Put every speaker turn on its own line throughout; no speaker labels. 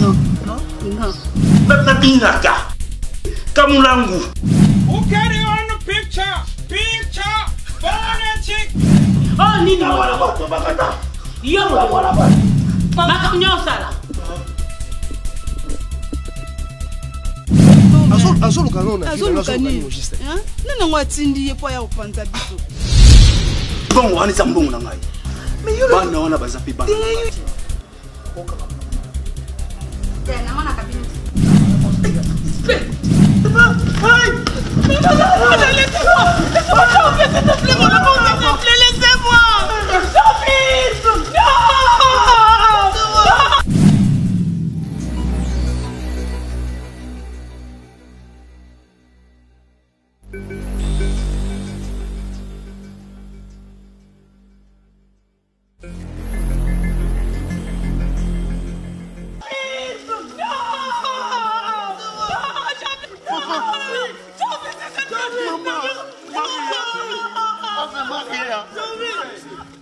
Non, non, non.
Babinaka. Kamulangu.
Who carry on the picture? Picture. Phonetic.
Oh, Nini.
Wala ba bakata?
Yo.
Wala ba?
Maka nyosala.
Azoluka nona.
Azoluka nini? Nana ngwatindi ye po ya upanza biso.
Bongo wani sambongo na ngai. Bana wana bazapi bana.
Tena mwana kabini.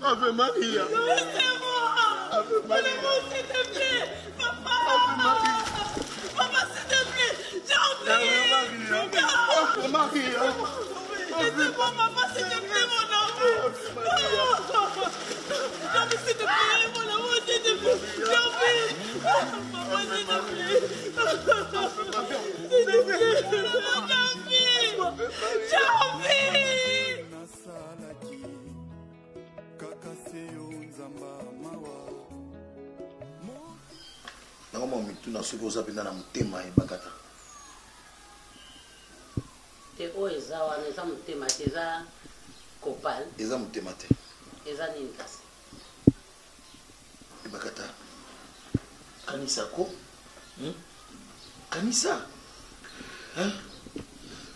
Ave Maria.
Laissez-moi.
Ave Maria.
S'il te plaît. Papa.
Ave Maria.
Papa, s'il te plaît. J'ai oublié.
Ave Maria.
Laissez-moi, papa, s'il te plaît, mon amour. Papa, s'il te plaît, mon amour, s'il te plaît. J'ai oublié. Papa, s'il te plaît. S'il te plaît. J'ai oublié.
Nango mituna soki ozapenda na motema ebakata.
Te o eza wana eza motema te eza kopal.
Eza motema te.
Eza nini kasi?
Ebakata. Kanisa ko? Kanisa?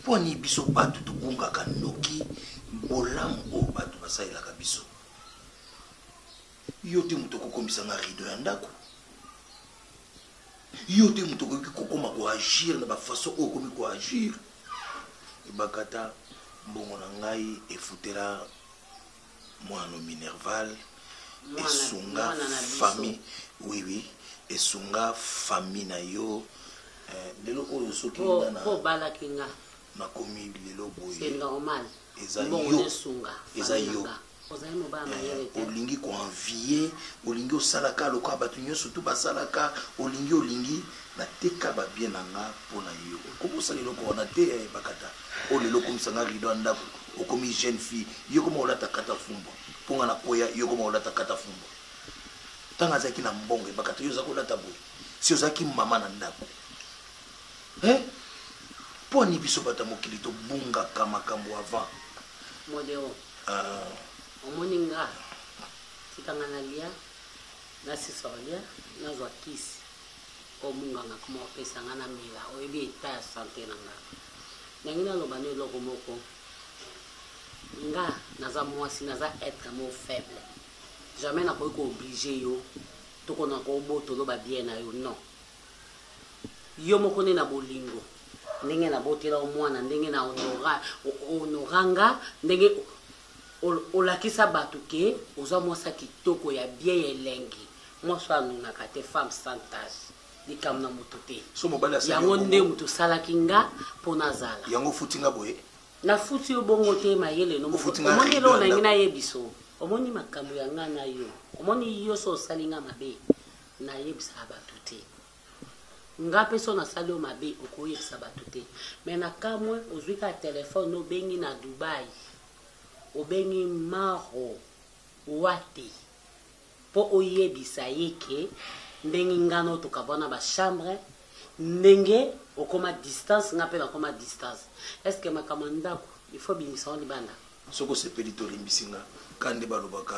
Poni biso batu tubungaka noki bolamu o batu basalelaka biso. Yo te mutu okokomisa nga rido ya ndako. Yo te mutu okokoma koagir na bafaso oyo okomi koagir. Ebakata mbongo na ngai efutela mwana Minerval esunga famille. Oui, esunga famille na yo. Lelo oyo soki na
po balaki nga
nakomi lelo boye.
C'est normal.
Eza
yo.
Eza yo. Olingi ko envier, olingi osalaka loka batu nyonso tu basalaka, olingi na teka ba bien nanga pona yo. Komo salelo ko na te bakata. O lelo kom sanga rido ndako, okomi jeune fille, yo komo olata kata fumbo. Ponga na koya yo komo olata kata fumbo. Tanga zaki na mbongo bakata yo zako lata boy. Si ozaki mama na ndako. Poni biso bata mokili to bunga kama kambo avant.
Modeo. Omoni nga tikanga na lia na sisolia na zwa kisi omunga nga kuma opesa nga na mila oyebi eta ya santé na nga nangi naloba ne eloko moko nga naza mwasi naza être mo faible jamais nakoki kooblige yo tokona kobotoloba bien na yo non yo moko ne na bolingo ndenge na botela omwana ndenge na honoranga ndenge olakisa batu ke oza mwasa kitoko ya bien elengi mwasa anunaka te femme sans tache likambo na moto te yango nde moto osalaki nga mpo nazala
yango futi nga boye
nafuti yo bongo te mayele no omoni eloo nangi nayebiso omoni makambo ya nga na yo omoni yo so osali nga mabe nayebisaka batu te nga mpe so nasali yo mabe okoyebisa batu te me na kamwe ozwika telefone obengi na Dubai obengi maro wate po oyebisa yeke ndenge ngano tokabona ba chambre ndenge okoma distance nga pe nakoma distance est-ce que makambo ndako il faut bimisa on libanda
soko sepeli to limbisinga kande balobaka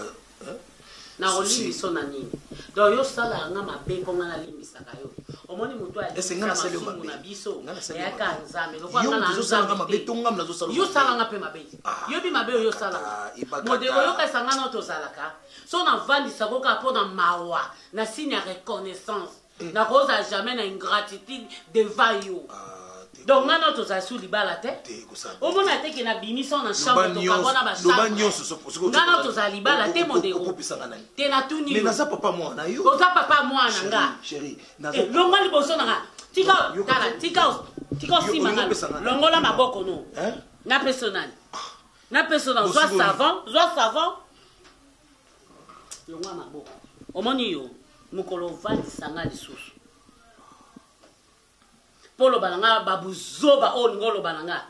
na olimbiso na nini donc yo sala nga mabe ko nga na limbisaka yo omoni mutu a na biso ya ka nzambe lokwa nga na nzambe mabe to nga mna zo sala yo sala nga pe mabe yo bi mabe yo sala modelo yo ka sanga na to salaka so na vandi sako ka pona mawa na signe ya reconnaissance na cause jamais na ingratitude devant yo Donc ngana to za sou libala te. O mona te ke na bimison na chambre to kabona ba chambre. Ngana to za libala te modero. Te na tuni.
Mais naza papa moi na yo.
Oza papa moi na nga.
Chérie,
naza. Longa liboso na nga. Tika tala, tika sima na. Longola maboko no. Hein? Na personnel. Na personnel, soit savant. Longa maboko. Omoni yo, mukolo vandi sanga lisusu. Polo balanga babuzoba o ngolo balanga.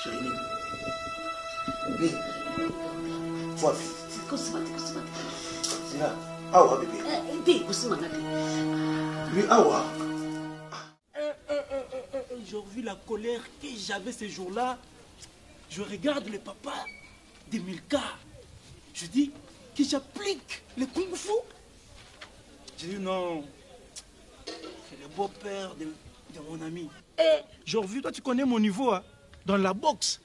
Chérie. Oui. Quoi?
Kosima.
C'est là. Awa bébé.
Dé kosima ngati.
Oui, awa.
J'ai vu la colère que j'avais ce jour-là. Je regarde le papa de Milka. Je dis que j'applique le kung-fu. J'ai dit non, c'est le beau-père de mon ami. Et j'ai vu, toi tu connais mon niveau hein, dans la boxe.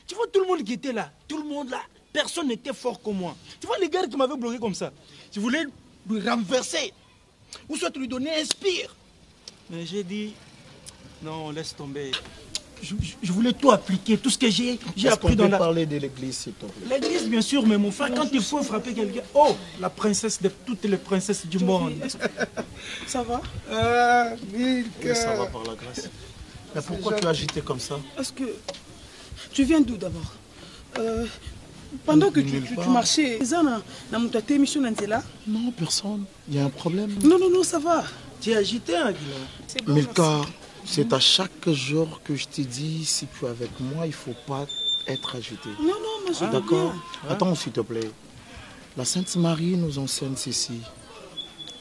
Tu vois tout le monde qui était là, tout le monde là, personne n'était fort comme moi. Tu vois les gars qui m'avaient bloqué comme ça, je voulais lui renverser, ou soit lui donner un spire. Mais j'ai dit, non laisse tomber. Je voulais tout appliquer, tout ce que j'ai appris dans la...
parler de l'église, s'il te plaît.
L'église, bien sûr, mais mon frère, quand il faut frapper quelqu'un... Oh, la princesse de toutes les princesses du monde.
Ça va?
Oui, ça va par la grâce. Mais pourquoi tu as agité comme ça?
Parce que... Tu viens d'où d'abord? Pendant que tu marchais,
non, personne. Il y a un problème.
Non, ça va.
Tu es agité, Aguilar.
Bon,
Milka, c'est à chaque jour que je te dis, si tu es avec moi, il ne faut pas être agité.
Non, moi je
d'accord. Attends, s'il te plaît. La Sainte Marie nous enseigne ceci.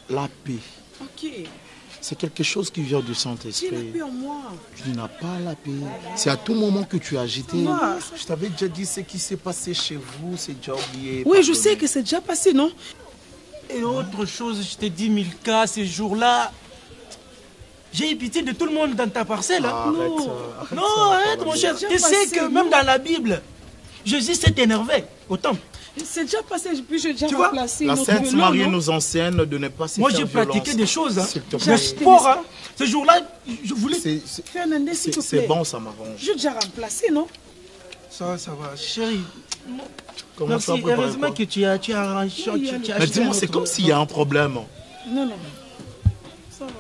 La paix.
Ok.
C'est quelque chose qui vient du Saint-Esprit.
J'ai la paix en moi.
Tu n'as pas la paix. C'est à tout moment que tu es agité.
Moi.
Je t'avais déjà dit ce qui s'est passé chez vous, c'est déjà oublié.
Oui, je sais que c'est déjà passé, non?
Et autre chose, je t'ai dit, Milka, ces jours-là, j'ai eu pitié de tout le monde dans ta parcelle. Hein? Arrête, mon cher. Tu sais que même dans la Bible, Jésus s'est énervé au temple.
C'est déjà passé, puis j'ai déjà
remplacé. La Sainte Marie nous enseigne de ne pas se
Moi,
faire
j'ai pratiqué des choses. Hein.
Le
sport, hein. Ce jour-là, je voulais...
Fernandez, s'il te plaît.
C'est bon, ça m'arrange.
J'ai déjà remplacé, non?
Ça va. Chérie.
Merci,
heureusement que tu as arrangé.
Mais dis-moi, c'est comme s'il y a un problème.
Non. Ça va.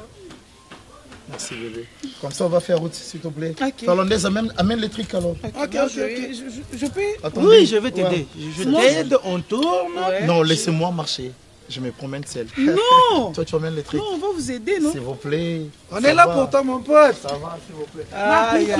Merci, bébé. Comme ça, on va faire route, s'il te plaît.
Okay.
Finlandaise, amène les trucs alors.
Ok. Je peux?
Attendez.
Oui, je vais t'aider. Je t'aide, on tourne.
Ouais.
Non, laissez-moi marcher. Je me promène seul.
Non.
Toi, tu amènes les trucs.
Non, on va vous aider, non?
S'il vous plaît.
On est là pour toi, mon pote.
Ça va, s'il vous plaît.
Aïe.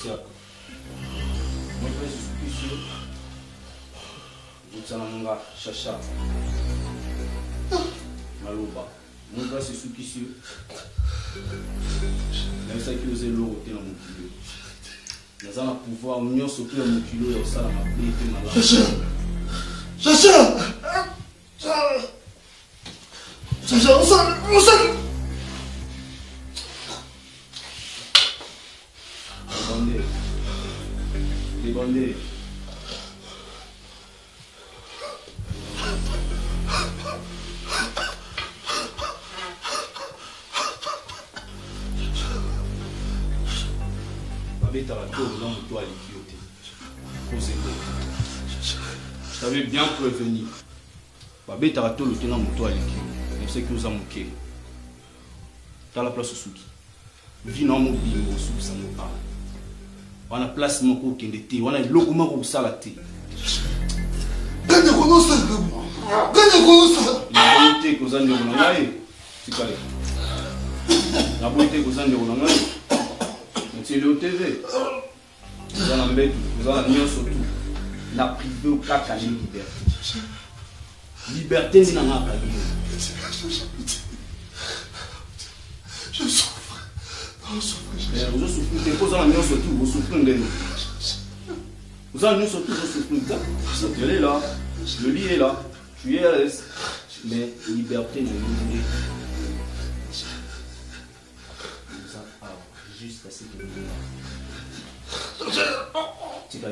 Tiens. Moi, je suis sûr. Utsananga, Chacha. Maloba. Mon gars, c'est suspicieux. Même ça qui osait l'eau dans mon kilo. Nous allons pouvoir mieux sauter dans mon kilo et au salon m'a pris et malade.
Chacha! Chacha, on s'en.
Débandé. Je t'avais bien prévenu. Babé Tarato le tenant moto à l'équipe. Je sais que vous en moquez. T'as la place au souki. Vie non mon billet au souki ça me parle. On a place mon cours qui est on a le logo au salaté.
Gagne qu'on ça. Gagne qu'on ça.
La bonté que vous en avez. C'est quoi la bonté que vous en avez. C'est le TV. Vous en avez vous en avez surtout. La privé au cas de liberté. Liberté, c'est dans la
je souffre.
Vous souffrez. Vous en avez surtout, vous souffrez. Vous en avez surtout, vous souffrez. Je l'ai là. Le lit est là. Tu es à l'aise. Mais liberté, ne nous juste assez que vous tu vas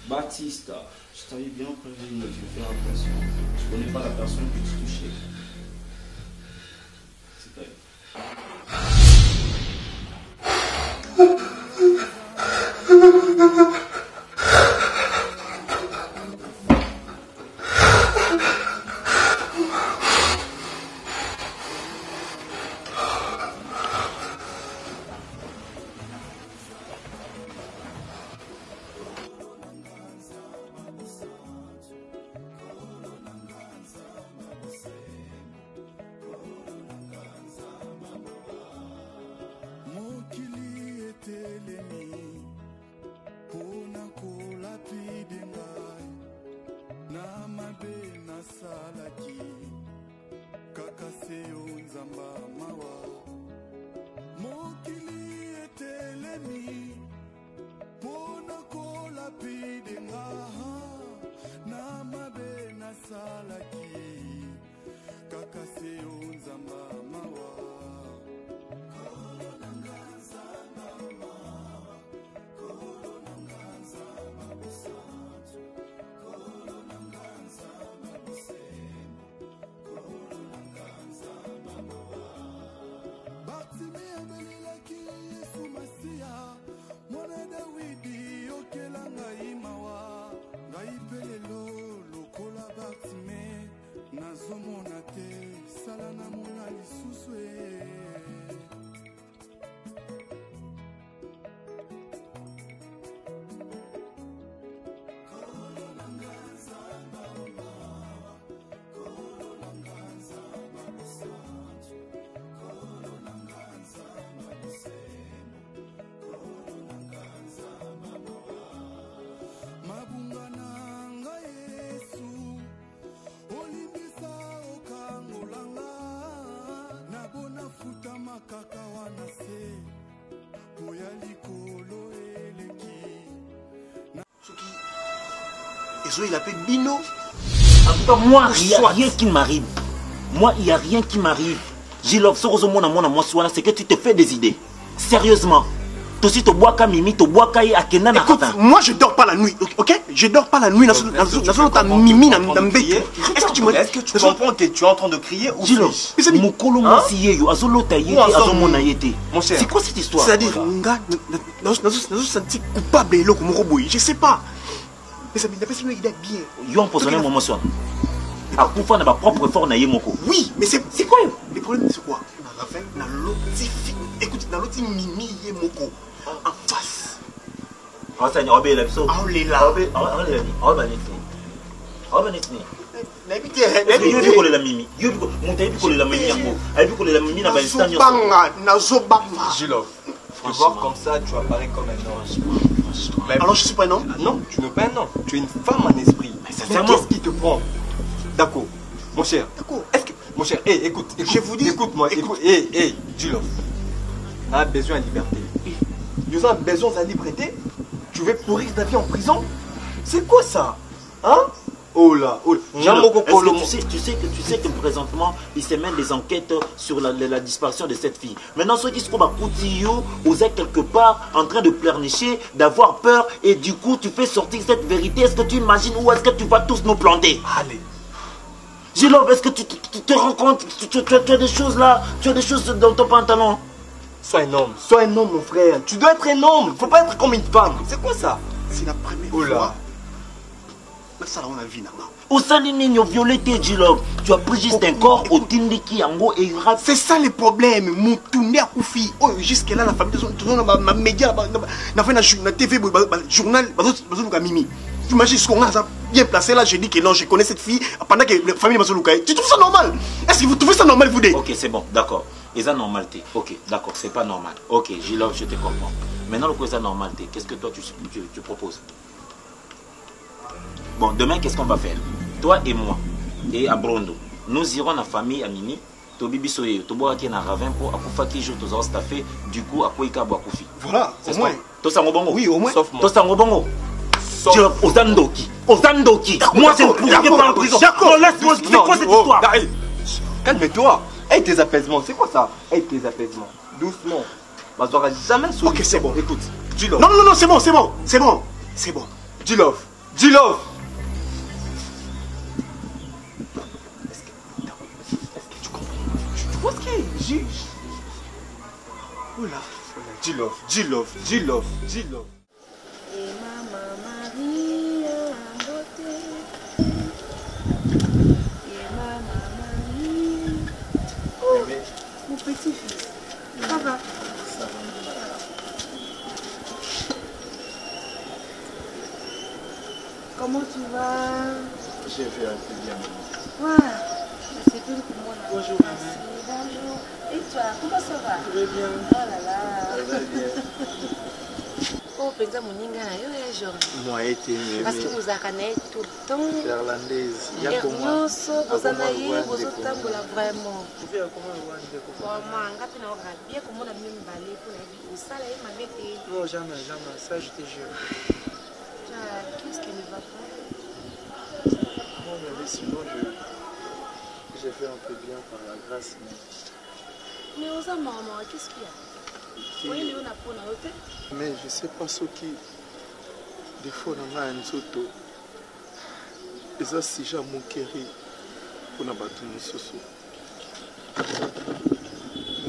Baptista, je t'avais bien prévenu, tu veux faire attention. Je ne connais pas la personne que tu touchais. C'est pas
il appelle Bino.
En tout cas, moi, il n'y a rien qui m'arrive. Moi, il n'y a rien qui m'arrive. J'ai l'observe au monde à moi, c'est que tu te fais des idées. Sérieusement. Écoute,
moi je dors pas la nuit, ok? Je dors pas la nuit. Est-ce que tu me
Est-ce que tu comprends que tu es en train de crier ou
Mon cher, c'est quoi cette histoire?
C'est-à-dire, nous senti coupable et je sais pas. Mais ça m'a fait une idée bien.
Yo empoisonné mon motion. A pouvoir na ba propre effort na yemoko.
Oui, mais c'est quoi? Le problème c'est quoi? On a fait na l'autre écoute, na l'autre mimi yemoko en face.
Ah ça n'y a pas la so.
Ah on est là.
Yobi kolela mimi. Yobi kolela mimi yango. Yobi kolela mimi na balista nyo.
Nazobanga. Gilov. Tu vois comme ça, tu apparais comme un homme. Alors je suis pas un homme? Non, tu n'es pas un homme. Tu es une femme en esprit. Mais qu'est-ce qui te prend? D'accord. Mon cher. D'accord. Est-ce que mon cher, écoute, je vous dis, écoute-moi, écoute, Gilov. On a besoin de liberté. Nous avons besoin de liberté. Tu veux pourrir ta vie en prison? C'est quoi ça? Hein? Oh là, oh là.
Tu sais que présentement, il se mène des enquêtes sur la disparition de cette fille. Maintenant, ceux qui se trouvent à Coutillo, vous êtes quelque part en train de pleurnicher, d'avoir peur, et du coup, tu fais sortir cette vérité. Est-ce que tu imagines où est-ce que tu vas tous nous planter?
Allez.
Gilov, est-ce que tu te rends compte? Tu as des choses là, tu as des choses dans ton pantalon.
Sois un homme, mon frère. Tu dois être un homme. Faut pas être comme une femme. C'est quoi ça?
C'est la première fois. Ça, on a vu là-bas.
Au Salinino violeté, Gilov. Tu as pris juste un corps au Tindiki Ango et
c'est ça le problème. Mon tourné à Koufi. Oh, jusque là, la famille, ma média, na TV, journal, Mimi. Tu imagines ce qu'on a bien placé là, j'ai dit que non, je connais cette fille pendant que la famille Mazolukai. Tu trouves ça normal? Est-ce que vous trouvez ça normal, vous dites?
Ok, c'est bon, d'accord. Et ça, normalité. Ok, d'accord, c'est pas normal. Ok, Gilov, je te comprends. Maintenant, le coup, ça, normalité. Qu'est-ce que toi, tu proposes? Bon, demain, qu'est-ce qu'on va faire? Toi et moi, et à Brondo, nous irons la famille à Mimi, Tobibi Soye, Toboa qui est dans Ravin pour Akoufa qui joue tous les staffés, du coup, à Kouika Boakoufi.
Voilà, au moins.
Tosangobongo?
Oui, au moins.
Sauf moi. Tosangobongo? Aux Andoki. Moi, je ne pourrais pas en prison.
D'accord.
Laisse-moi, c'est quoi cette histoire?
Calme-toi. Hey, tes apaisements, c'est quoi ça? Hey, tes apaisements. Doucement. On ne saura jamais sauver.
Ok, c'est bon.
Écoute, Gilov.
Non, c'est bon. C'est bon.
Gilov. Est-ce que tu comprends? Tu vois ce qu'il est? Oh là. Gilov.
Et maman Marie en beauté. Et maman Marie. Oh, mon petit-fils. Ça va? Comment tu vas?
Je vais un peu bien.
Ouais. C'est tout pour moi. Bonjour. Bonjour. Et toi, comment ça va?
Très bien.
Oh là là.
Très bien.
Oh, par exemple, mon Inga, aujourd'hui.
Moi, été
parce que vous avez tout le temps.
Irlandaise.
Il y a comment ça? Vous en avez, vous êtes vraiment. Vraiment, bien comment on a même balé pour la vie. Ça, là, il m'avait été.
Non, jamais. Ça, je te jure.
Qu'est-ce qui ne va pas?
Non, mais sinon, j'ai fait un peu bien par la grâce.
Mais aux amants, qu'est-ce qu'il y a? Oui, on a pour la hôtel.
Mais je ne sais pas ce qui. Des fois, on a un zoto. Et ça, si j'ai mon chéri, pour la battre mon soso.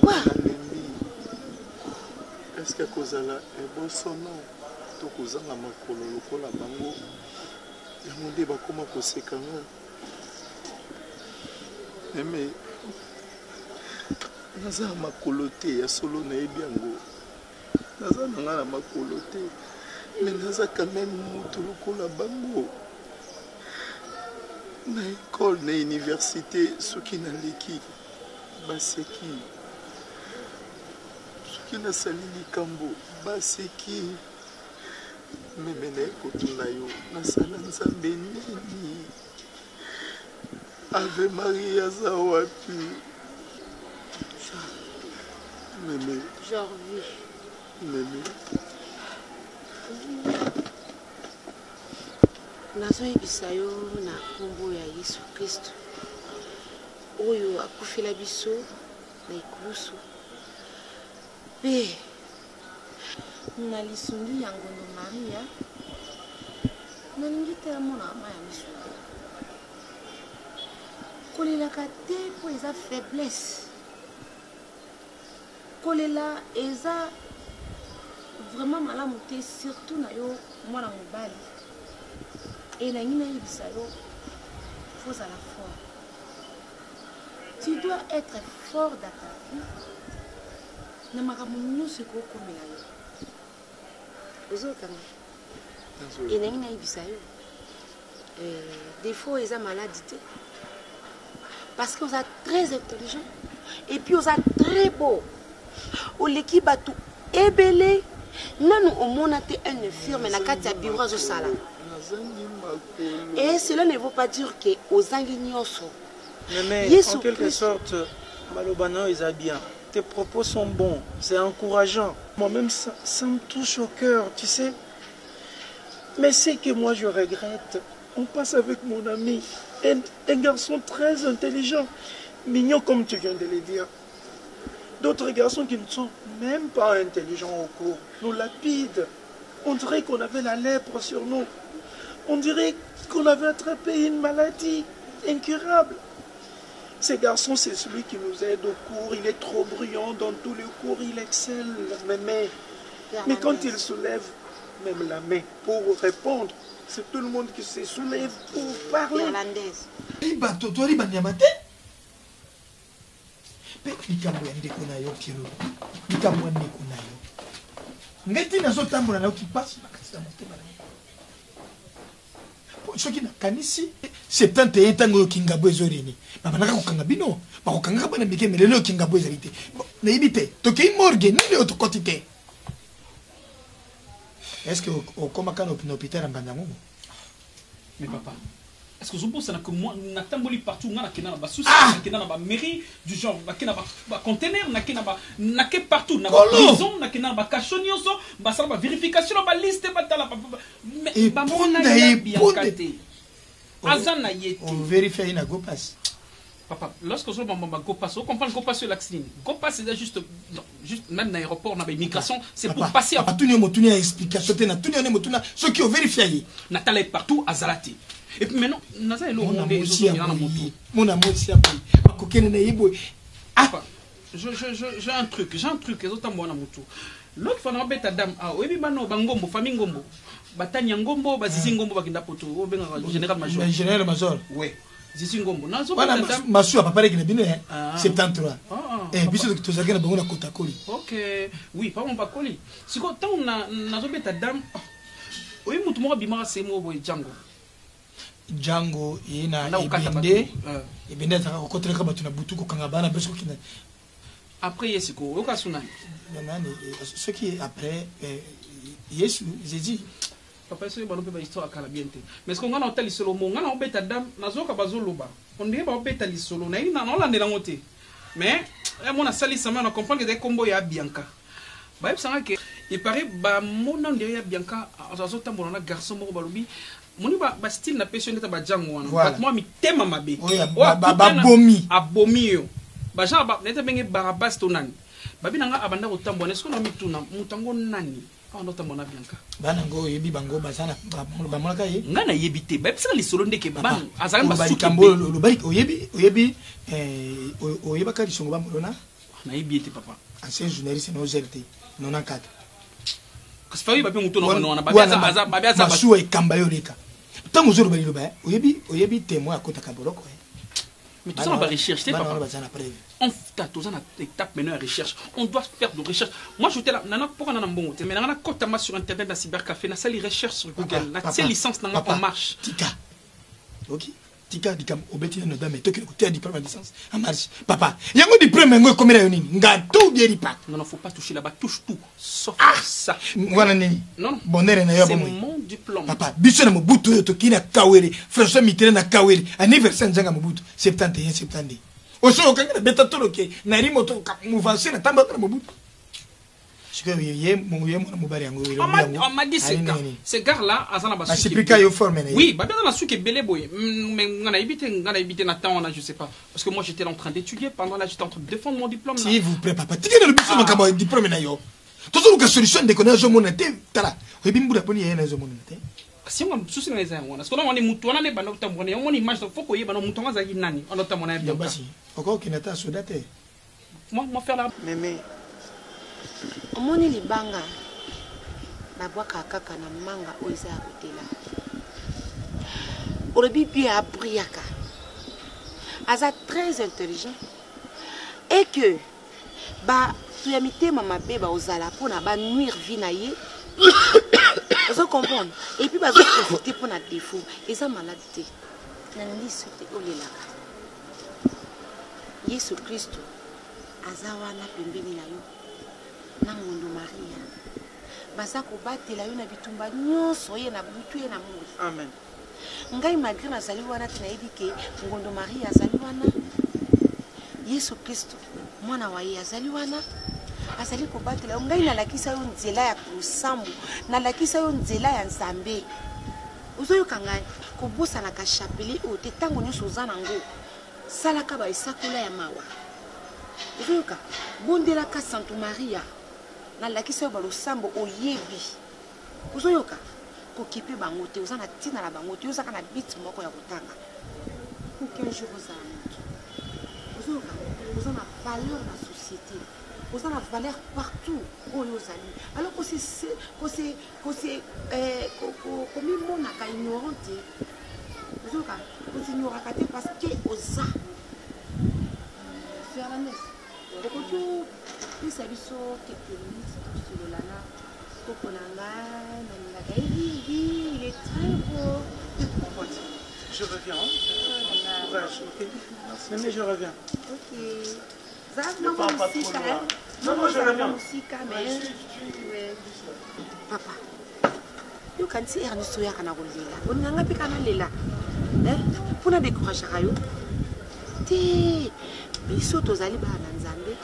Quoi?
Est-ce que cause là est bon son nom? To kozanga makolo lokola bango. Ya monde ba koma kosekanga. Mais naza makolo te ya solo na yebi yango. Naza nanga na makolo te. Mais naza quand même mutu lokola bango. Na école na université soki na leki baseki. Soki na sali likambo baseki. Meme na ekotuna yo nasala nzambe nini? Ave Maria aza wapi? Meme. Meme.
nazoyebisa yo na kombo ya Yesu Kristo oyo akufela biso na ekulusu mpe na lisungi ya ngondo Maria nalingi te amona mama ya miso kolelaka te mpo eza faiblesse kolela eza vraiment malamu te surtout na yo mwana mobali et na ngina yebisa yo faut à la fort. Tu dois être fort dans ta vie. Na makambo nyonso ekokomela yo ozokanga et na ngina yebisa yo des fois eza maladie te parce que vous êtes très intelligent et puis vous êtes très beau. Oleki batu ebele nanu omonate une firme na kati ya bureau zo sala. Et cela ne veut pas dire que aux anguignoso.
Mais en quelque sorte, Malobano ils a bien. Tes propos sont bons, c'est encourageant. Moi-même, ça me touche au cœur, tu sais. Mais c'est que moi, je regrette. On passe avec mon ami, un garçon très intelligent, mignon comme tu viens de le dire. D'autres garçons qui ne sont même pas intelligents au cours, nous lapident. On dirait qu'on avait la lèpre sur nous. On dirait qu'on avait attrapé une maladie incurable. Ce garçon, c'est celui qui nous aide au cours. Il est trop brillant dans tous les cours. Il excelle. Mais quand il soulève même la main pour répondre, c'est tout le monde qui se soulève pour parler.
Irlandaise.
soki nakanisi 71 ntango okingabo ezolini babanaka kokanga bino bakokangaka bana mike melelo okingabo ezali te nayebi te tokei morgue nini oyo tokoti te est-ce que okomaka na hôpital ya mbanda ngomo
mais papa est-ce que je pense que moi natamboli partout ngana kena na ba souci na kena na ba mairie du genre ba kena ba conteneur na kena ba nake partout na ba prison na kena ba cachonioso ba sala ba vérification ba liste ba tala mais ba mona ya bien kate azana yeti
on vérifie na go pass
papa lorsque je mamba go pass on comprend go pass sur l'accine go pass c'est juste même dans l'aéroport na ba immigration c'est pour passer
à tout motuni explication te na tout motuna ceux qui ont vérifié
na tala partout azalati. Et puis maintenant, nous avons
mon amour, c'est un
j'ai un truc, les autres moi moto. L'autre fois, on a bête dame, ah, oui, bano, bangombo, famille ngombo, batanya ngombo, bazizi ngombo, bakinda poto, au ben général major.
Général major.
Oui. Zizi ngombo.
Nazo bête dame. Masu papa qui n'a bien 73. Et puis ce que tu as gagné, on a kota koli.
Ok. Oui, pas mon pas koli. Si quand on a nazo bête dame, oui, mutu mo bimara c'est mo boy Django.
Django ina ibende taka kokoteleka batu na butu kokanga bana beso kina
après yesiko okasuna
nani ce qui après yesu j'ai dit
papa so bano pe ba histoire kala bien te mais ce qu'on a hôtel solo mo ngana obeta dam nazoka bazoloba on dirait ba obeta li solo na ina na landela ngote mais mona sali sama na comprendre que des combo ya Bianca ba yebsanga que il paraît ba mona ndere ya Bianca azota mona garçon moko balobi moni ba style na passion de ba jango wana moi mi tema mabe
ba bomi
abomi yo ba jean ba neta benge barabas to nani babi nanga abanda ko tambo ne siko na mituna mutango nani pa ndo tambo na Bianca
bana ngo yebi bango bazana ba molaka ye
ngana yebi te ba pisa li solo ndeke ba azanga ba
suki kambo lo bari oyebi oyeba ka lisongo ba molona
na yebi te papa
ancien journaliste no zerte 94
parce que babi muto no na babi aza
masuwa ekamba yo leka tango zoro bali loba oyebi témoin akota kaboloko
mais tout ça on va rechercher papa on tatoza na étape maintenant de recherche on doit faire de recherche moi j'étais là nana pourquoi nana mbongo te mais nana kota ma sur internet na cybercafé na sali recherche sur Google na tie licence nanga en marche
tika OK tika dikam obeti na dame toki ko tie diplôme de licence en marche papa yango diplôme ngo komela yo nini nga tout bien pas
non faut pas toucher là-bas touche tout sauf ça
voilà nini
non
bonheur na yo
c'est mon diplôme
papa biso na mobutu yo toki na kawere François Mitterrand na kawere anniversaire nzanga mobutu 71 70 oso okanga na beta toloke na rimo to mouvance na tamba na mobutu on
m'a dit ces gars-là, oui, mais je sais pas. Parce que moi j'étais en train d'étudier, pendant là j'étais en train de défendre mon diplôme.
S'il vous plaît, papa, tu as le diplôme. Tu as une solution de connaître mon été.
Si on soucie les uns, parce que là on est mouton, on est banal, on est une image de faut qu'on y ait banal mouton, on a une nani, on a mon avis.
Encore qui n'a pas soudate.
Moi faire la
mémé. Omoni libanga babwaka kaka na manga oyo eza ya kotela olobi bien abriaka aza très intelligent et que bato ya mitema mabe baozala mpona banuire vie na ye ozo comprendre et puis bazoprofite mpona défaut eza maladi te na liso te olelaka Yesu Kristo aza wana pembeni na yo na ngondo Maria baza kobatela yo na bitumba nyonso ye na butu ye na moi.
Amen.
Ngai malgré nazali wana tinayebi ke ngondo Maria azali wana, Yesu Kristo mwana wa ye azali wana, azali kobatela yo. Ngai nalakisa yo nzela ya kosambo, nalakisa yo nzela ya Nzambe. Ozoyoka ngai kobosana ka chapeli oyo te ntango nyonso oza nango salaka baesakola ya mawa. Ozoyoka bondelaka Sainte Maria nalakisa yo balosambo oyebi. Ozoyoka kokipe bango te, oza na ntina na bango te, ozaka na bit moko ya kotanga aucun jour ozala moto. Ozoyoka oza na valeur na société, oza na valeur partout oyo ozali. Alors komimonaka ignorant te, ozoyoka kosignoraka te parce que oza Fernandez. Okoki pesa biso quelques minutes tosololana tokonanga nalingaka il est très beau.
Je reviens. Courage, ok? Mais je reviens.
Ok. Non, je reviens. Papa, yo kanti Ernest oyaka na kolela oninganga mpe kana lela mpona découragaka yo te. Biso tozali bana Nzambe,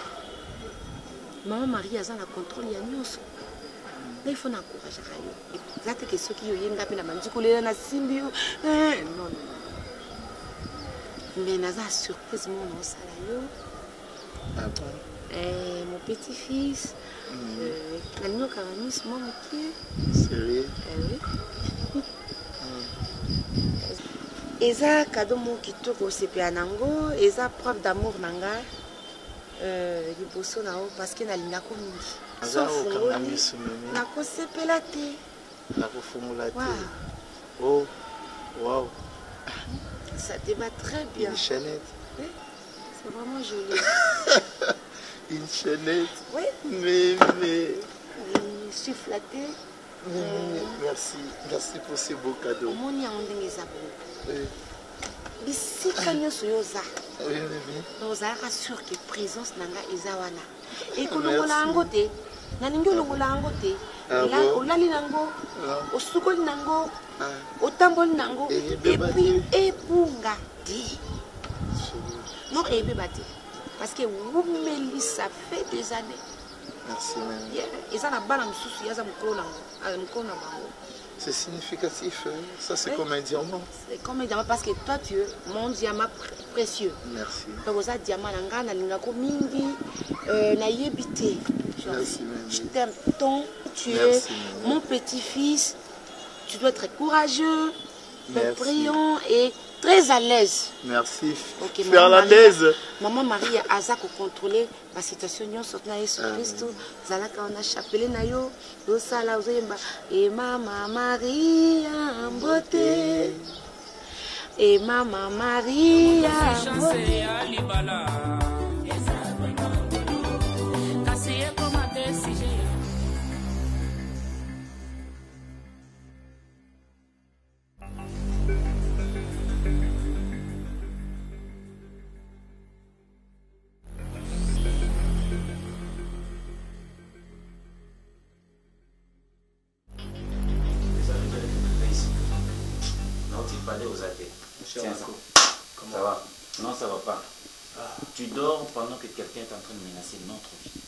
mama Marie aza na contrôle ya nyonso. Là il faut n'encourager yo. Eza te ke soki yoyenga mpe na bandi kolela na simbi yo non. Mais naza surprise mona osala yo.
Ah bon?
Mon petit-fils, nalingi Miss moi mokie.
Sérieux?
Oui. Eza cadeau mo kitoko osepela nango, eza preuve d'amour nanga liboso na o parce que nalingako mingi.
Azafungoli
nakosepela te.
Nakofungula te. Oh, wow.
Ça te va très bien.
Une chaînette.
Oui, c'est vraiment joli.
Une chaînette.
Oui.
Mais.
Je suis flattée.
Merci. Merci pour ces beaux cadeaux.
Omoni yango ndenge eza bongo. Bisika nyonso yo oza. Ozalaka sûr que présence nanga eza wana. Ekolongola yango te. Nalingi olongola yango te. Olali nango, osukoli nango, otamboli nango, et puis ebunga di. Non, ebeba te. Parce que Woumeli, ça fait des années.
Merci, même.
Et ça n'a pas la moussou,
c'est significatif, ça c'est comme un diamant.
C'est comme un diamant parce que toi tu es mon diamant précieux.
Merci.
Donc ça diamant nanga na lingako mingi na yebité. Je t'aime tant, tu es mon petit-fils. Tu dois être courageux, brillant et très à l'aise.
Merci.
Okay,
Fernandez.
Maman Marie aza ko contrôler la situation nyonso na Yesu Kristo. Zalaka on a chapelé na yo, yo sala ozoyemba et Maman Marie en beauté. Et Maman Marie en beauté.
Aux athées. Tiens ça. Ça va? Non, ça va pas. Tu dors pendant que quelqu'un est en train de menacer notre vie.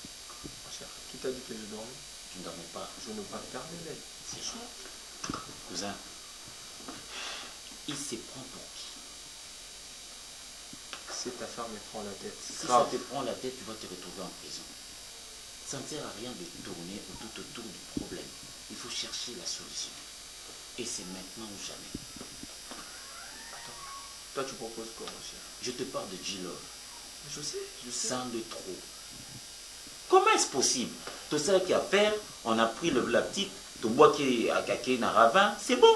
Qui t'a dit que je dormais?
Tu ne dormais pas.
Je ne pas regarder l'aide.
C'est chaud. Cousin, il se prend pour qui?
Si ta femme me prend la tête.
Si ça te prend la tête, tu vas te retrouver en prison. Ça ne sert à rien de tourner tout autour du problème. Il faut chercher la solution. Et c'est maintenant ou jamais.
Toi, tu proposes quoi, mon cher?
Je te parle de G-Love.
Je sais.
Sans de trop. Comment est-ce possible? Tout ça qui a fait, on a pris la petite, tout bois qui a caqué dans ravin, c'est bon.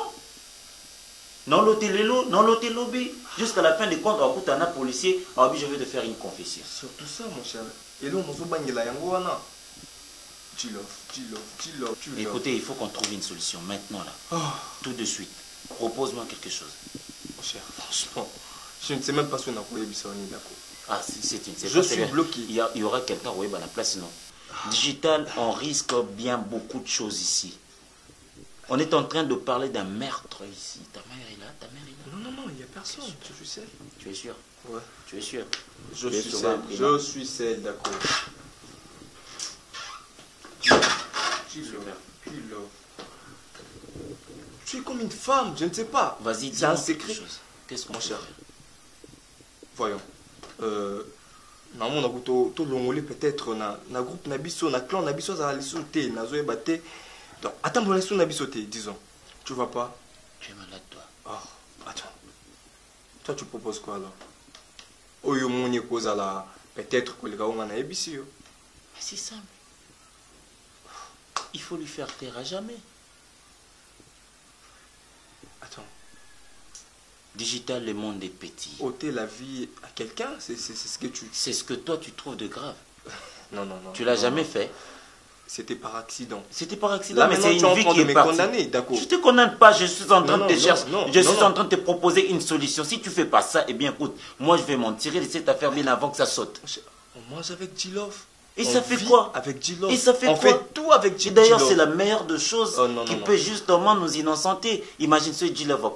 Non l'hôtelelo, non l'hôtelobé. Jusqu'à la fin des comptes, on a un policier, je vais te faire une confession.
Surtout ça, mon cher. Et là, on a dit G-Love.
Écoutez, il faut qu'on trouve une solution maintenant là. Tout de suite. Propose-moi quelque chose.
Mon cher, franchement, je ne sais même pas si on a trouvé Bissoni d'accord.
Ah, si c'est une...
Je suis bloqué.
Il y aura quelqu'un à la place, non. Digital, on risque bien beaucoup de choses ici. On est en train de parler d'un meurtre ici. Ta mère est là, ta mère est là.
Non, il n'y a personne, je suis seul.
Tu es sûr?
Ouais.
Tu es sûr?
Je suis seul, d'accord. Tu es comme une femme, je ne sais pas.
Vas-y, dis
c'est un secret.
Qu'est-ce qu'on
Mon cher,
fait?
voyons. Normalement, tout l'ongolais peut-être na groupe nabiso, na clan nabiso, ça allait sauter, na zoé batté. Donc, attends, pour l'instant, nabiso, disons. Tu vas pas?
Tu es malade, toi.
Oh, attends. Toi, tu proposes quoi alors? Oyo moni cause à la peut-être que les gars ont un ABC.
Mais c'est simple. Il faut lui faire taire à jamais.
Attends.
Digital, le monde est petit.
Ôter la vie à quelqu'un, c'est ce que tu...
C'est ce que toi, tu trouves de grave.
Non.
Tu l'as jamais fait?
C'était par accident.
C'était par accident,
là,
mais c'est une vie qui est partie.
Condamné, d'accord.
Je te condamne pas, je suis en train de te chercher. Je suis en train de te proposer une solution. Si tu fais pas ça, eh bien écoute, moi je vais m'en tirer de cette affaire bien avant que ça saute.
On mange avec G-Love.
Et ça fait quoi?
Avec G-Love.
Et ça fait
on
quoi?
fait tout avec G-Love.
D'ailleurs, c'est la meilleure des choses qui peut
non.
justement nous innocenter. Imagine ce G-Love.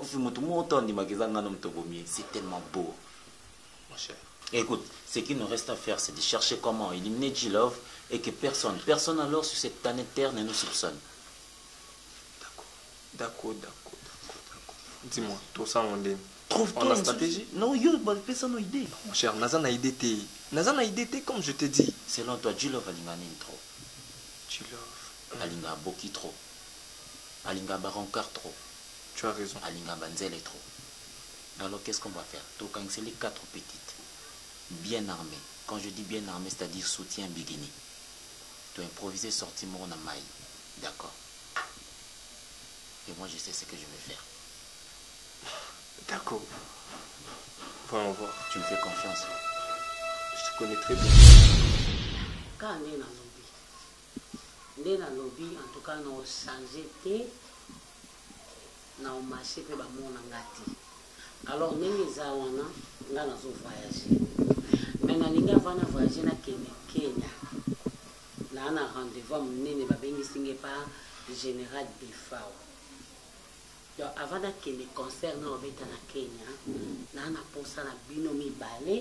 C'est tellement beau.
Mon cher.
Écoute, ce qu'il nous reste à faire, c'est de chercher comment éliminer G-Love et que personne alors sur cette planète Terre ne nous soupçonne.
D'accord. Dis-moi, tout ça on est.
Trouve-toi
une stratégie?
Non, personne n'a idée.
Mon cher, Nazana idée comme je te dis.
Selon toi, G-Love Alingane trop.
G-Love.
Alinga Boki trop. Alinga Baronkar trop.
Tu as raison.
Alinga Banzele trop. Alors qu'est-ce qu'on va faire? Donc, c'est les 4 petites. Bien armées. Quand je dis bien armées, c'est-à-dire soutien bikini. Tu as improvisé sortir mon amaï. D'accord. Et moi, je sais ce que je vais faire.
D'accord. Voyons voir.
Tu me fais confiance.
Je te connais très bien.
Quand on est dans le lobby, en tout cas, on a changé on a marché pour le monde. Alors, on a voyagé. Maintenant, on a voyagé dans Kenya. On a un rendez-vous à par le général Befao. Donc, avant que les concerts dans Kenya, on a posé un binomi balé.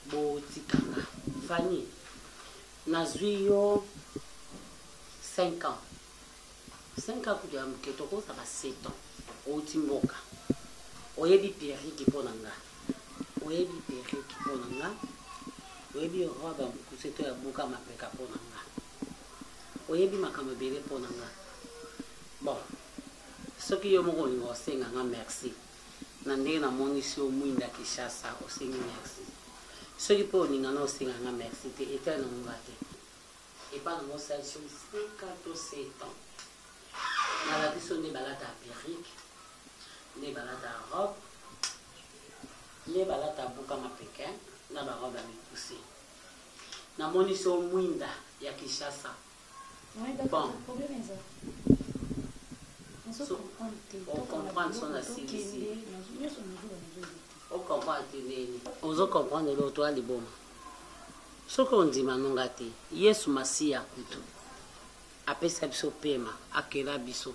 Botikanga. Fanny, Nazuyo 5 ans. 5 ans pour dire que ça va 7 ans. Au Timboka. Oyebi Pierre qui ponanga. Oyebi Pierre qui ponanga. Oyebi roba kuseto ya buka mapeka ponanga. Oyebi makamabele ponanga. Bon. Ce qui est mon merci. Nandé na monisi au mwinda Kishasa aussi merci. Ce qui peut nous annoncer merci, c'est éternel. Et pas nous ça sur 57 ans. Dans la question des balades à Périque, des balades à robe, des balades à Boukama Pékin, des balades à Mipoussé. Dans mon issue Mwinda, il y a Kishasa. Bon. On comprend son assise ici. On comprend l'autre à l'iboma. Ce qu'on dit maintenant, Yesu Masia kutu. Apesa biso pema, akela biso.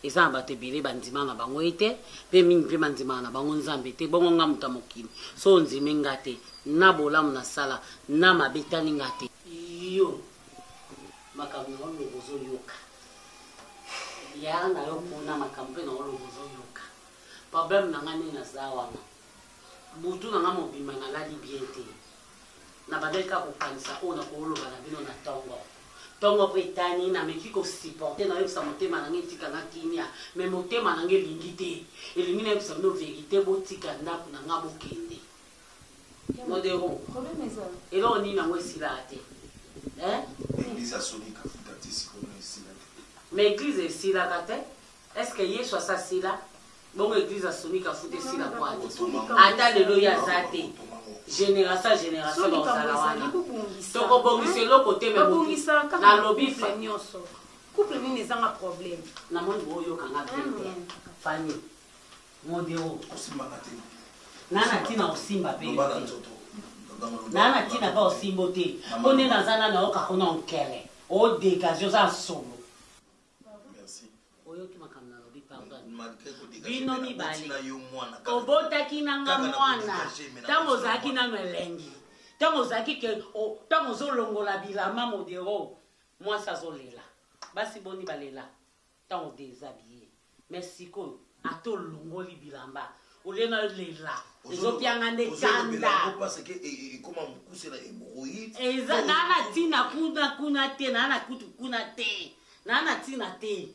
Eza abate bile bandima na bango ete, pe mingi pe bandima na bango nzambe te, bongo nga muta mokili. So nzime ngate, na bolamu na sala, na mabetani ngate. Yo, makambo na lobozo yoka. Ya na yo pona makambo na lobozo yoka. Problème na ngani na zawana. Butu na nga mobima na lali bien te. Na badeka kokanisa ona koloba na bino na tongo. Tongo pe tani na meki ko supporter na yo sa motema na ngetika na kinia, mais motema na nge lingite. Elingi na yo sa no vérité botika ndaku na nga bokende. Modéro. Problème ça. Et là on ni na ngwesila te.
L'église a sonné ka futati si ko ngwesila te.
Mais église est sila kate? Est-ce que Yesu sa sila? Bon église a sonné ka futé sila kwa ati. Ata lelo ya zate. Génération dans Salawana. Toko bongisi loko te me bongisa na lobby fa nyoso. Couple ni nezanga problème. Na moni boyo kanga bien. Fani. Modéo.
Osimba kate.
Nana tina osimba pe. Nana tina ba osimbote. On est dans un an ka on kele. O dégage ça solo.
Merci.
Oyo ki makamna lobi pardon. Bino mi bali. Obota ki nanga mwana. Tango zaki na melengi. Tango zaki ke o tango zo longola bilama modero. Moi ça zo lela. Basi boni balela. Tango déshabillé. Merci ko ato longoli bilamba. Olena lela. Ezopianga ne kanda.
Parce que comment pousser la hémorroïde.
Eza nana tina kuna te nana kutu kuna te. Nana tina te.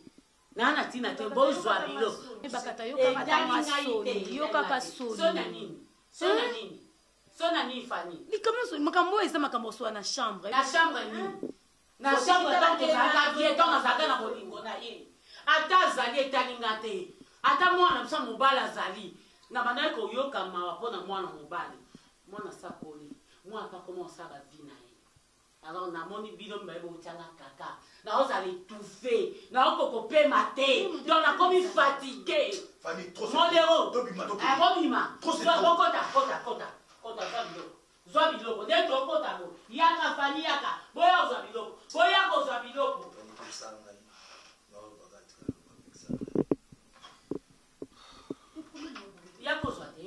Nana tina te bozwa bilo.
Bakata yoka matanga soni. Yoka kasoni.
Sona nini? Sona nini? Sona nini Fanny?
Ni kama so makambo eza makambo so na chambre.
Na chambre nini? Na chambre tanto zaka vie tango zaka na kolingo na ye. Ata zali etalinga te. Ata mwana msa mobala zali. Na bana ko yoka mawa pona mwana mobali. Mwana sakoli. Mwana ka commencer à vivre. Alors na moni bidon ba ebo tanga kaka. Na oza l'étouffer. Na oko pe maté. Donc na comme fatigué.
Famille trop.
Modéro.
Dobima.
Trop c'est trop. Kota zabilo. Zabilo. Dentro kota mo. Yaka fani yaka. Boya zabilo. Boya ko zabilo.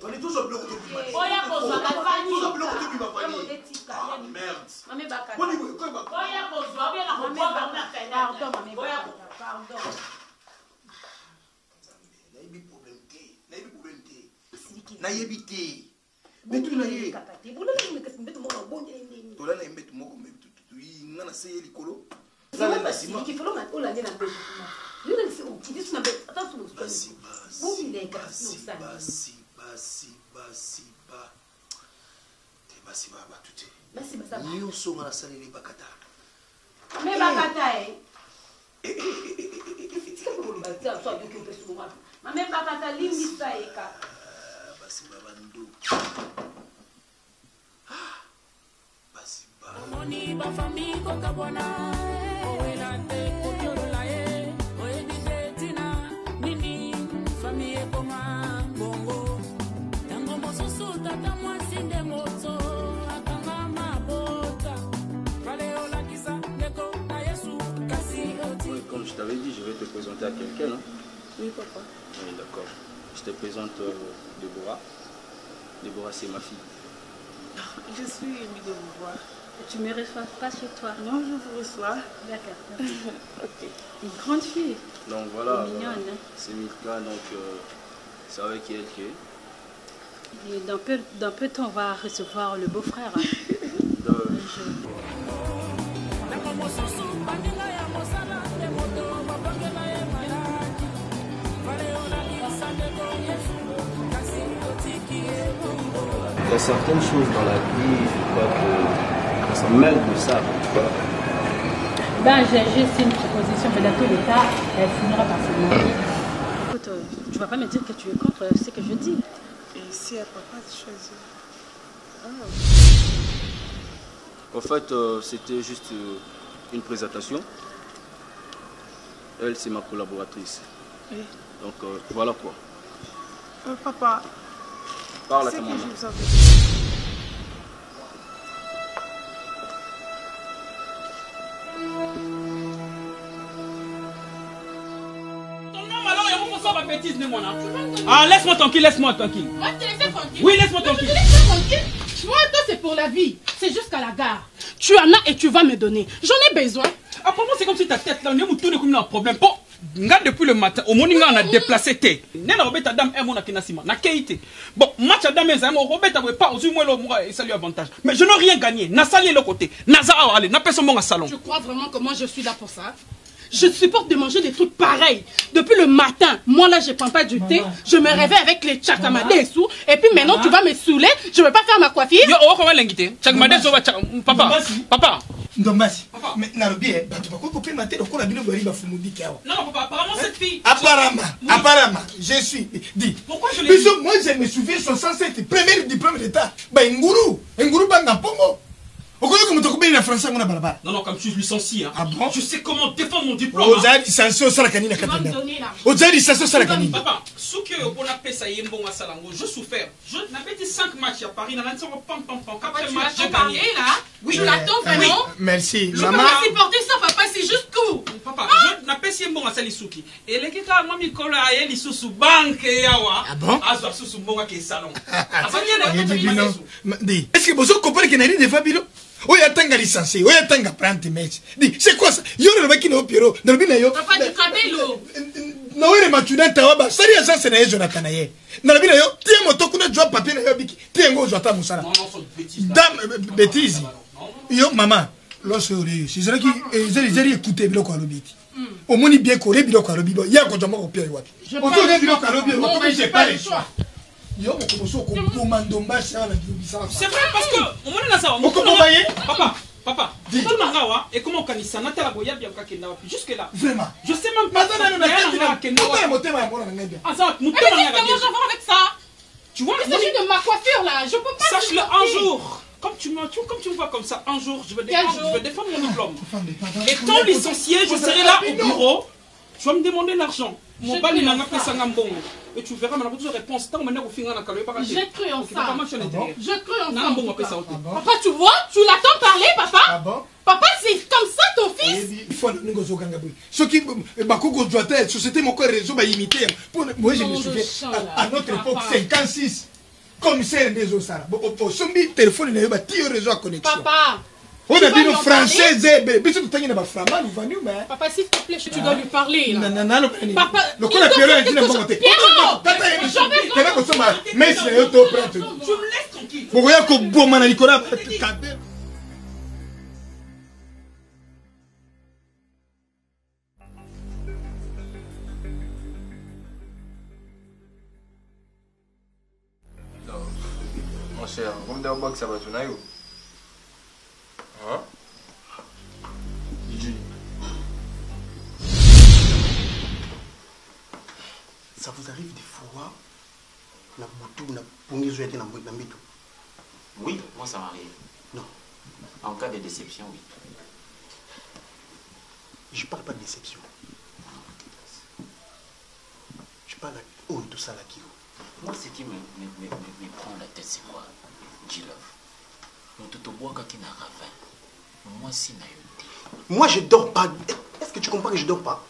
On est tous au bloc de Bima.
Boya ko zabilo.
Tous au bloc de Bima. Ah merde.
Mame bakata.
Boya ko
zabilo na ko na fena.
Pardon mame bakata. Pardon.
Nayebi problème te. Nayebi te. Betu na ye. Tola na mbetu moko mbetu. Ngana se likolo. Zala na sima.
Kifolo mat ola na mbetu. Yule si ukidi suna mbetu. Atatu
basi. Basi. Te basi baba tute.
Basi basa.
Niyo songa na salele bakata.
Me bakata Mame bakata limisa eka.
Basi baba ndo. Basi baba.
Moni ba famille ko kabona. Owela te kotiorola e. Oedite tina nini famille ko bongo. Tango mosusu tata mwasi nde moto akanga mabota. Fale ola kisa ndeko na Yesu kasi oti.
Comme je t'avais dit, je vais te présenter à quelqu'un, non?
Oui, papa.
Oui, d'accord. Je te présente Déborah. Déborah, c'est ma fille.
Je suis émue de vous voir. Tu ne me reçois pas chez toi? Non, je vous reçois. D'accord. Ok. Une grande fille.
Donc voilà.
Mignonne.
C'est Milka, donc c'est avec elle qui est.
Et dans peu de temps, on va recevoir le beau-frère.
Il y a certaines choses dans la vie, je crois que ça mêle de ça.
Ben, j'ai juste une proposition, mais dans tous les cas, elle finira par se marier. Écoute, tu vas pas me dire que tu es contre ce que je dis.
Et si elle peut pas choisir?
En fait, c'était juste une présentation. Elle, c'est ma collaboratrice.
Oui.
Donc voilà quoi.
Papa,
parle à
c'est
ta
que
maman.
je vous avais...
Ah, laisse-moi tranquille, laisse-moi tranquille.
Moi, tu laisses tranquille.
Oui, laisse-moi tranquille.
Tu laisses tranquille. Moi, toi, c'est pour la vie. C'est jusqu'à la gare. Tu en as et tu vas me donner. J'en ai besoin.
Apparemment, c'est comme si ta tête là, on est tourné comme un problème. Bon, depuis le matin, au morning, on a déplacé. Nena Robert Adam est mon akinasima. Na keite. Bon, match Adam est mon Robert avait pas aux moi le et ça lui avantage. Mais je n'ai rien gagné. Na sali le côté. Naza aller. Na personne mon salon.
Tu crois vraiment que moi je suis là pour ça? Je supporte de manger des trucs pareils. Depuis le matin, moi là je prends pas du thé, je me réveille avec les tchakamade et sous, et puis maintenant tu vas me saouler, je vais pas faire ma coiffure.
Yo, oh, comment l'ingité? Tchakamade, papa, papa.
Ndombasi, mais Narobi, tu vas couper ma tête, donc on a bien ouvert la fumudi.
Non, papa, apparemment cette fille.
Apparemment, je suis. Dis.
Pourquoi je l'ai dit?
Moi je me souviens 67, premier diplôme d'État. Bah, Nguru Bangapongo.
Non, non, comme je suis licencié, hein.
Ah bon?
Je sais comment défendre mon diplôme.
Papa,
je souffert. Je n'avais dit 5 matchs à Paris. Dans 4 matchs, j'ai
gagné là. Oui, tu l'attends vraiment.
Merci.
Je peux pas supporter ça, papa, c'est juste tout.
Papa, je n'appelle pas si bon à Salisuki. Et les gars, moi, Mikola, il est sous banque. Ah bon? Ah, sous salon.
Est-ce que vous comprenez qu'il y a des Fabilo? Oui, attends, licencié. Oui, attends, prendre tes matchs. Dis, c'est quoi ça? Yo, le mec qui n'est au bureau. Papa, du cabello. Non, il est maturé, t'as ça, c'est ça, c'est Jonathan. Dans le bureau, tiens, mon toku, tu as papier, tiens, go, je t'attends, Moussala. Non, non, dame, bêtise. Yo, maman, lorsque si c'est là qui, j'ai écouté, bilo, quoi, le bit. Au moins, bien coré, bilo, quoi, le bit. Il y a quoi, j'en ai copié, ouais. Je peux bilo, quoi, le bit. J'ai pas le choix. C'est vrai
parce que papa, et comment on canisse ça? Jusque là. Vraiment. Je sais même pas. Tu vois,
il s'agit de ma coiffure là. Je peux pas.
Sache-le un jour. Comme tu me vois comme ça, un jour, je vais défendre mon diplôme. Étant licencié, je serai là au bureau. Tu vas me demander l'argent. Mon bal, il en a fait 50 bons. Et tu verras ma réponse. J'ai cru en ça. Je cru en ça.
Papa, tu vois, tu l'attends parler, papa. Papa, c'est comme ça ton fils.
Il faut ce qui doit société, mon corps réseau va imiter. Moi, je me souviens, à notre époque, 56, commissaire des eaux, au sommet, téléphone, il y a un réseau à connexion.
Papa.
On a dit nos Français,
papa, s'il te plaît, tu dois lui parler. Là.
Non,
papa,
le coup de Pierrot est une bonne
Pierrot,
mais c'est eux qui prennent.
Tu me laisses tranquille.
Vous voyez que bon man Nicolas.
Mon cher, comme d'abord que ça va tourner. Hein?
Ça vous arrive des fois, na boutou, na pongi zoyate na mbito?
Oui, moi ça m'arrive.
Non.
En cas de déception, oui.
Je parle pas de déception. Je parle de tout ça là qui.
Moi, ce qui me prend la tête, c'est quoi? G-Love. Nous te bois quand il n'a ravin. Moi, si n'a eu.
Moi, je dors pas. Est-ce que tu comprends que je dors pas?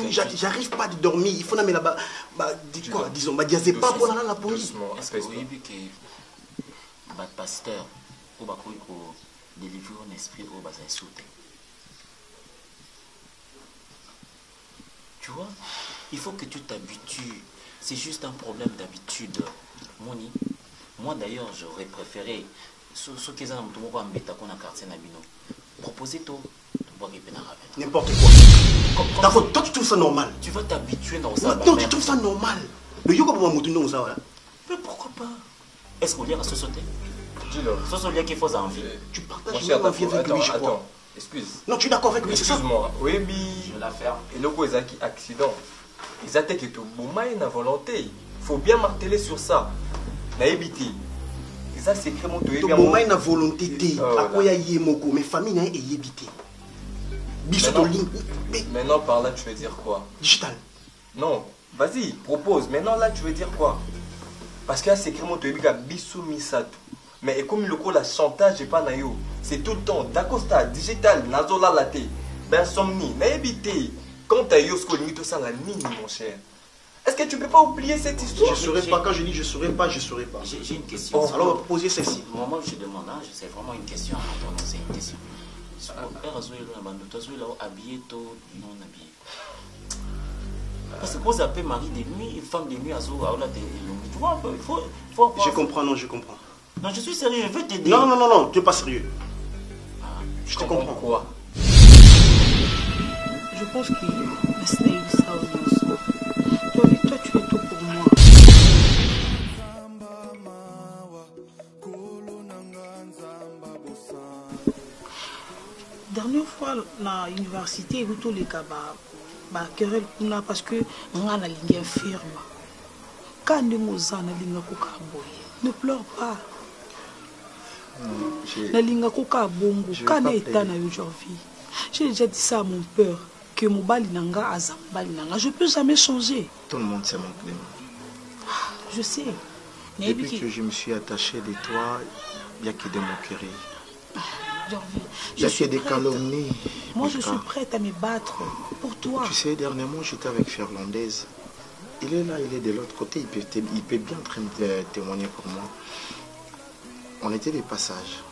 J'arrive pas à dormir. Il faut n'amener là-bas. Quoi, disons, diazépam pour la police.
Est-ce que vous avez vu que le pasteur a délivré un esprit au bas sauté? Tu vois, il faut que tu t'habitues. C'est juste un problème d'habitude. Moni, moi d'ailleurs, j'aurais préféré ce qui est un peu en quartier Nabino. Proposez-toi.
N'importe quoi. D'accord, toi tu trouves ça normal.
Tu vas t'habituer dans ça.
Non, tu trouves ça normal. Le yoga pour moi, dans ça.
Mais pourquoi pas? Est-ce qu'on l'a sauté? Dis-le. Ça, qu'il faut envie.
Tu partages mon envie avec lui, je crois.
Excuse.
Non, tu es d'accord avec lui, c'est ça?
Excuse-moi. Oui, mais.
Je vais la faire.
Et le coup, ils ont accident. Ils attaquent tout. Bon, ma volonté. Il faut bien marteler sur ça. La éviter. Ça, c'est vraiment tout.
Bon, ma volonté. À quoi il y a mon mes familles n'a évité.
Maintenant, par là, tu veux dire quoi?
Digital.
Non, vas-y, propose. Maintenant, là, tu veux dire quoi? Parce que là, c'est vraiment tu es bisou misato. Mais comme le coup, la chantage, pas naïo. C'est tout le temps. D'Acosta, digital, nazola latte. Ben, somni, n'ébité. Quand t'as eu ce qu'on tout ça, la nini, mon cher. Est-ce que tu ne peux pas oublier cette histoire?
Je ne saurais pas. Quand je dis je ne saurais pas, je ne saurais pas.
J'ai une question.
Alors, on va poser celle-ci.
Moi, je demande, c'est vraiment une question. C'est une question. Parce que vous appelez mari de nuit et femme de nuit à tu vois un peu, il faut
je comprends, non, je comprends.
Non, je suis sérieux, je veux t'aider.
Non, tu n'es pas sérieux. Je te comprends.
Quoi?
Je pense que toi, tu es tout pour moi. Dernière fois na université tous les cas ba querelle parce que on a la ligne ferme quand nous on a ligne ko kaboye Ne pleure pas. Nalinga koka bongo, kana etana yo Jorvi. J'ai déjà dit ça à mon père, que mon bali nanga azam bali nanga, je peux jamais changer.
Tout le monde sait mon Clément.
Je sais.
Depuis que je me suis attaché de toi, il n'y a que des moqueries. Il n'y a que des calomnies.
Moi, je suis prête à me battre pour toi.
Tu sais, dernièrement, j'étais avec Ferlandaise. Il est là, il est de l'autre côté. Il peut bien témoigner pour moi. On était des passages.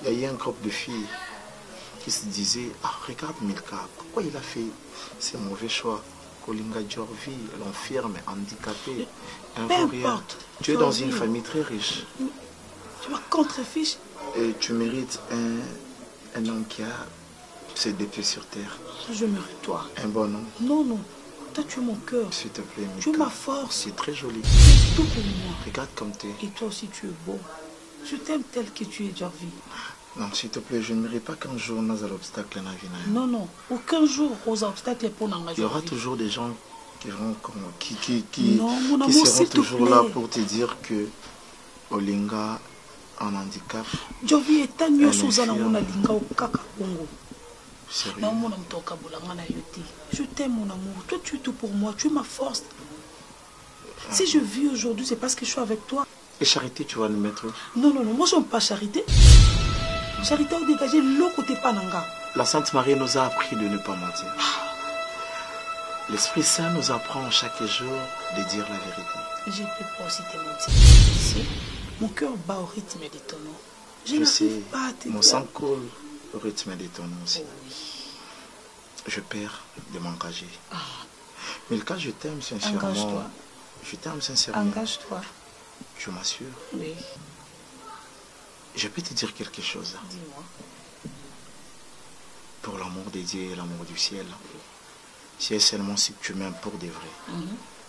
Il y a eu un groupe de filles qui se disaient, ah, regarde Milka, pourquoi il a fait ces mauvais choix? Kolinga Jorvi, l'enferme, handicapé, rien. Tu es dans une famille très riche.
Tu m'as contrefiche.
Et tu mérites un homme qui a ses deux pieds sur terre.
Je mérite toi.
Un bon homme.
Non, non. Toi, tu es mon cœur.
S'il te plaît, Milka.
Tu es ma force.
C'est très joli.
C'est tout pour moi.
Regarde comme tu es.
Et toi aussi, tu es beau. Je t'aime tel que tu es, Jorvi.
Non, s'il te plaît, je ne mérite pas qu'un jour nous allons l'obstacle dans la vie.
Non, non. Aucun jour, aux obstacles pour nous.
Il y aura toujours des gens qui
non,
seront toujours là pour te dire que Olinga en handicap.
Jorvi est un mieux sous un amour linga au kaka bongo.
Sérieux.
Je t'aime, mon amour. Toi, tu es tout pour moi. Tu es ma force. Si je vis aujourd'hui, c'est parce que je suis avec toi.
Et charité, tu vas nous mettre où?
Non, non, non. Moi, je n'aime pas charité. Charité au dégagé, l'eau côté pananga.
La Sainte Marie nous a appris de ne pas mentir. L'Esprit Saint nous apprend chaque jour de dire la vérité.
Je ne peux pas aussi te mentir. Mon cœur bat au rythme de ton nom.
Je sais, mon sang coule au rythme de ton nom aussi.
Oui.
Je perds de m'engager. Milka, je t'aime sincèrement.
Engage-toi.
Je t'aime sincèrement.
Engage-toi.
Tu m'assures?
Oui.
Je peux te dire quelque chose.
Dis-moi.
Pour l'amour de Dieu et l'amour du ciel, si seulement si tu m'aimes pour de vrai,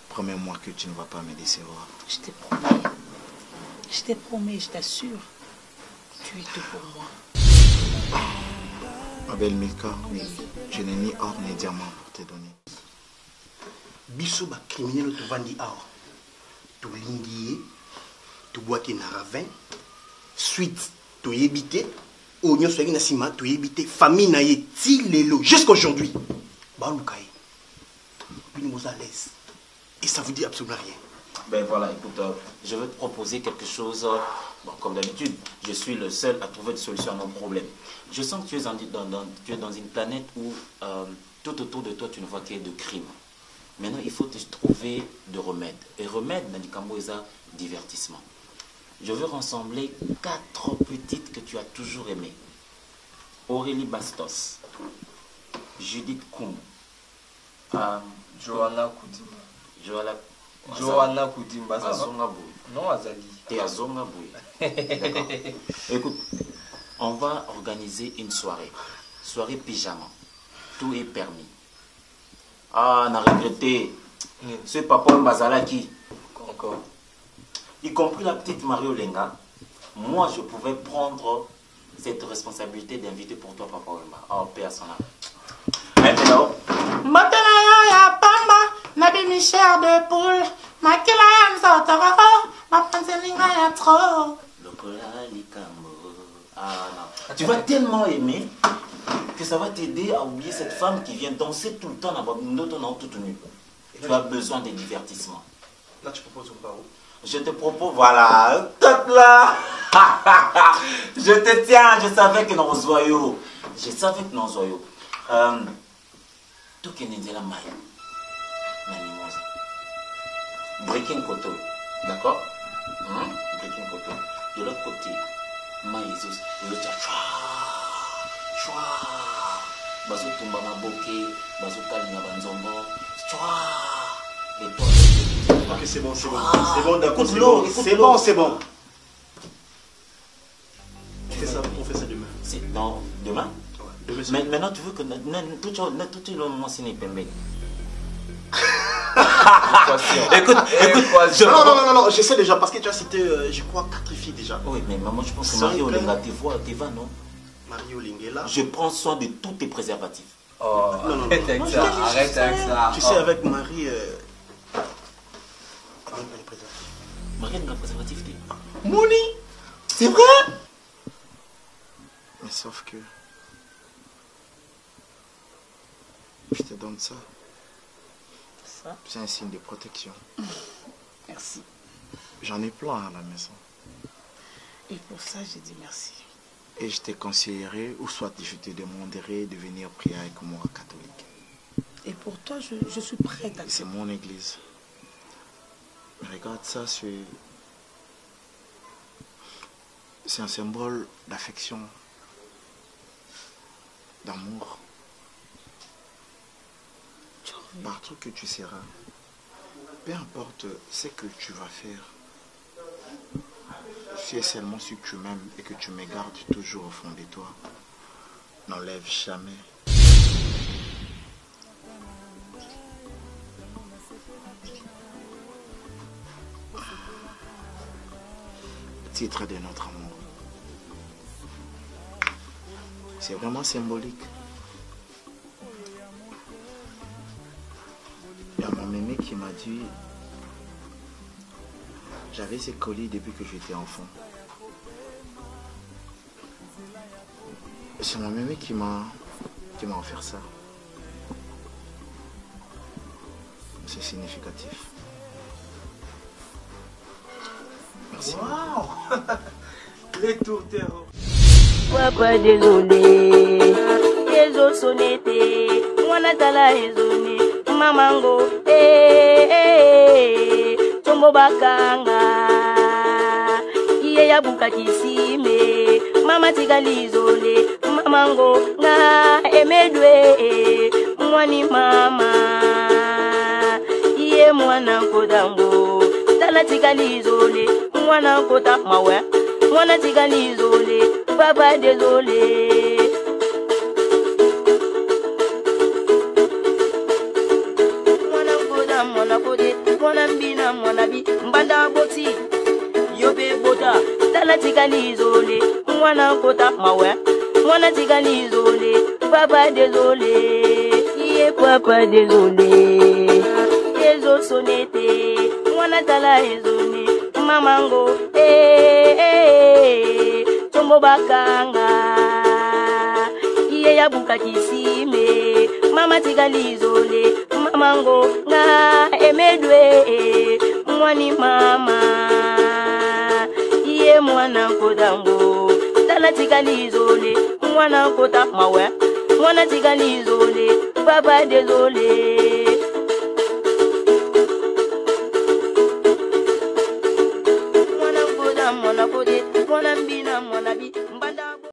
promets-moi que tu ne vas pas me décevoir.
Je te promets. Je te promets, je t'assure. Tu es tout pour moi.
Ma belle Milka, je n'ai ni or ni diamant pour te donner.
Biso ba criminel to vandi or. To lindier, to boite na ravin. Suite, to yébité. Oignon soyez na sima, to yébité. Famille na ye ti lelo jusqu'aujourd'hui. Ba lukaye. Bini vous à l'aise. Et ça vous dit absolument rien.
Ben voilà, écoute, je vais te proposer quelque chose. Bon, comme d'habitude, je suis le seul à trouver des solutions à nos problèmes. Je sens que tu es dans une planète où tout autour de toi, tu ne vois qu'il y a de crimes. Maintenant, il faut te trouver de remèdes. Et remèdes, Nadikambo, c'est divertissement. Je veux rassembler 4 petites que tu as toujours aimées. Aurélie Bastos, Judith Koum,
Johanna Koudimba.
Johanna Koudimba,
non, Azali.
Et Azonga Bouy. D'accord. Écoute, on va organiser une soirée. Soirée pyjama. Tout est permis. Ah, on a regretté. Ce papa Mbazalaki. Encore. Y compris la petite Mario Lenga. Moi, je pouvais prendre cette responsabilité d'inviter pour toi papa Wemba. Oh, paix à son âme. Maintenant.
Mbotela ya pamba, nabi mi chair de poule, makila ya nzotororo, ma panzelinga ya trop.
Lokola likambo. Ah non. Tu vas tellement aimer que ça va t'aider à oublier cette femme qui vient danser tout le temps dans toute nue. Tu as besoin de divertissement.
Là, tu proposes un barreau.
Je te propose, voilà, tout là. Je te tiens, je savais que nous soyons. Je savais que nous soyons. Tout qui est là, Maya. Nanimosa. Breaking Koto. D'accord? Breaking Koto. De l'autre côté, Maïzus. De l'autre côté, chouaa. Bazo Tumba Maboke. Bazo Kalina Banzombo. Chouaa. Et toi,
ok, c'est bon, c'est bon. C'est bon, d'accord, c'est bon. C'est bon, c'est bon. On fait ça demain.
Non, demain?
Demain,
mais maintenant, tu veux que tout le monde s'y pembe. Écoute,
non, je sais déjà parce que tu as cité, je crois, 4 filles déjà.
Oui, mais maman, je pense que Mario Linga, tu vas, non?
Mario Linga,
je prends soin de tous tes préservatifs.
Oh,
non.
Arrête avec ça.
Tu sais, avec Marie.
Marianne n'a pas préservatif.
Mouni, c'est vrai? Mais sauf que je te donne ça.
Ça?
C'est un signe de protection.
Merci.
J'en ai plein à la maison.
Et pour ça, je dis merci.
Et je te conseillerais, ou soit je te demanderai de venir prier avec moi catholique.
Et pour toi, je suis prête à...
C'est mon église. Mais regarde ça, c'est un symbole d'affection, d'amour. Partout que tu seras, peu importe ce que tu vas faire, si et seulement si tu m'aimes et que tu me gardes toujours au fond de toi, n'enlève jamais. Titre de notre amour. C'est vraiment symbolique. Il y a ma mémé qui m'a dit, j'avais ces colis depuis que j'étais enfant. C'est ma mémé qui m'a offert ça. C'est significatif. Merci.
Wow. Les tourtereaux.
Papa désolé, Ezo sonete, mwana tala ezone, mamango, tombo bakanga, iye ya buka kisime, mama tigali izole, mamango, nga emedwe, mwani mama, iye mwana kodango, tala tigali izole, mwana kota mawe, mwana tigali izole, papa désolé. Mwana koda, mwana kode, mwana mbina, mwana bi, mbanda boti, yobe bota, tala tigali izole, mwana kota mawe, mwana tigali izole, papa désolé. Iye papa désolé. Ezo sonete, mwana tala ezone, mamango, tombo bakanga, iye ya buka kisime, mama tigali izole, mamango, nga emedwe, mwani mama, iye mwana kodango, tala tigali izole, mwana kota mawe, mwana tigali izole, papa désolé.